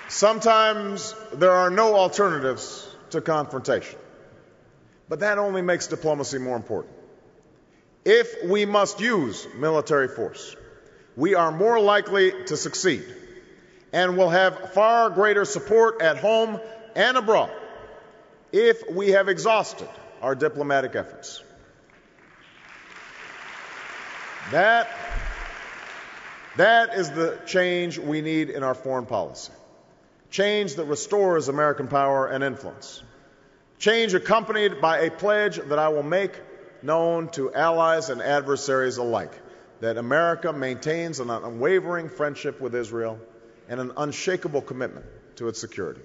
Sometimes there are no alternatives to confrontation, but that only makes diplomacy more important. If we must use military force, we are more likely to succeed and will have far greater support at home and abroad if we have exhausted our diplomatic efforts. That is the change we need in our foreign policy. Change that restores American power and influence. Change accompanied by a pledge that I will make known to allies and adversaries alike, that America maintains an unwavering friendship with Israel and an unshakable commitment to its security.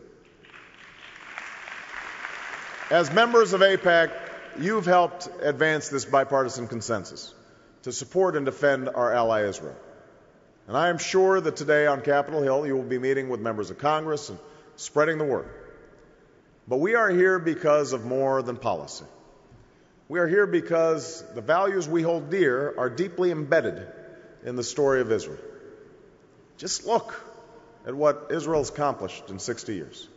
As members of AIPAC, you've helped advance this bipartisan consensus to support and defend our ally Israel. And I am sure that today on Capitol Hill you will be meeting with members of Congress and spreading the word. But we are here because of more than policy. We are here because the values we hold dear are deeply embedded in the story of Israel. Just look at what Israel has accomplished in 60 years.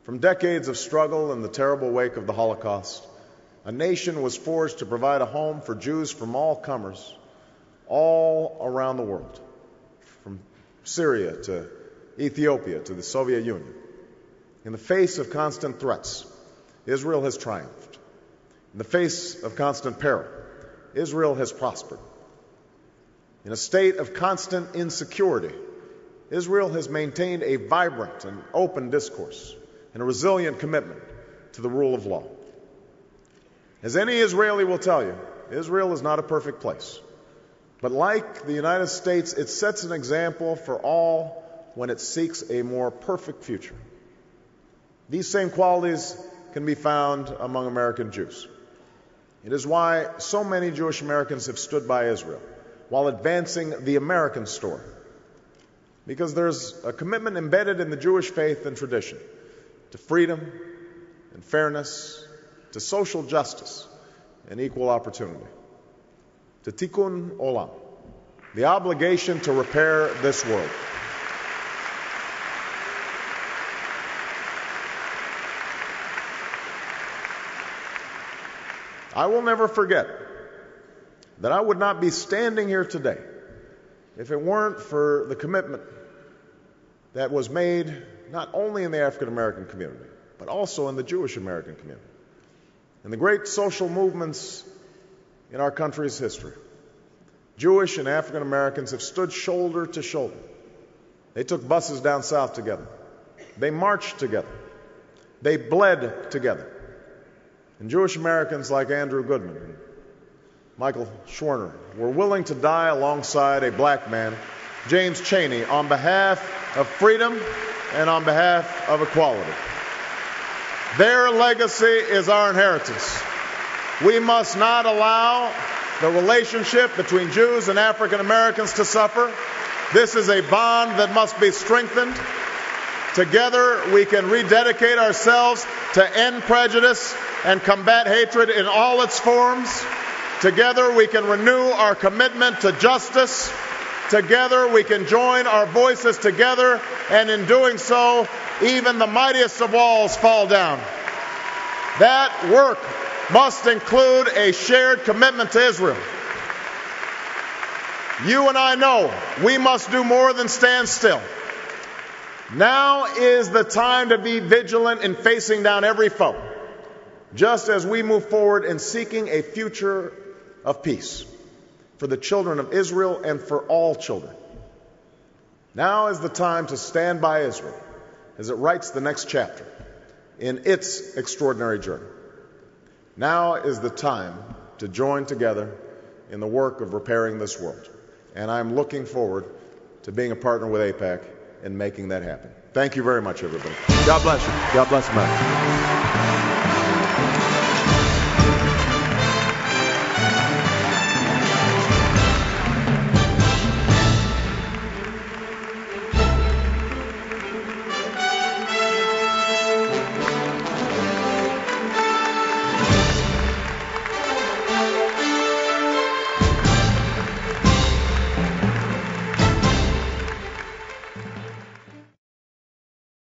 From decades of struggle in the terrible wake of the Holocaust, a nation was forged to provide a home for Jews from all comers, all around the world, from Syria to Ethiopia to the Soviet Union. In the face of constant threats, Israel has triumphed. In the face of constant peril, Israel has prospered. In a state of constant insecurity, Israel has maintained a vibrant and open discourse and a resilient commitment to the rule of law. As any Israeli will tell you, Israel is not a perfect place. But like the United States, it sets an example for all when it seeks a more perfect future. These same qualities can be found among American Jews. It is why so many Jewish Americans have stood by Israel while advancing the American story. Because there's a commitment embedded in the Jewish faith and tradition to freedom and fairness, to social justice and equal opportunity, to tikkun olam, the obligation to repair this world. I will never forget that I would not be standing here today if it weren't for the commitment that was made not only in the African American community, but also in the Jewish American community, and the great social movements in our country's history. Jewish and African Americans have stood shoulder to shoulder. They took buses down south together. They marched together. They bled together. And Jewish Americans like Andrew Goodman and Michael Schwerner were willing to die alongside a black man, James Chaney, on behalf of freedom and on behalf of equality. Their legacy is our inheritance. We must not allow the relationship between Jews and African Americans to suffer. This is a bond that must be strengthened. Together we can rededicate ourselves to end prejudice and combat hatred in all its forms. Together we can renew our commitment to justice. Together we can join our voices together, and in doing so, even the mightiest of walls fall down. That work must include a shared commitment to Israel. You and I know we must do more than stand still. Now is the time to be vigilant in facing down every foe, just as we move forward in seeking a future of peace for the children of Israel and for all children. Now is the time to stand by Israel as it writes the next chapter in its extraordinary journey. Now is the time to join together in the work of repairing this world. And I'm looking forward to being a partner with AIPAC and making that happen. Thank you very much, everybody. God bless you. God bless America.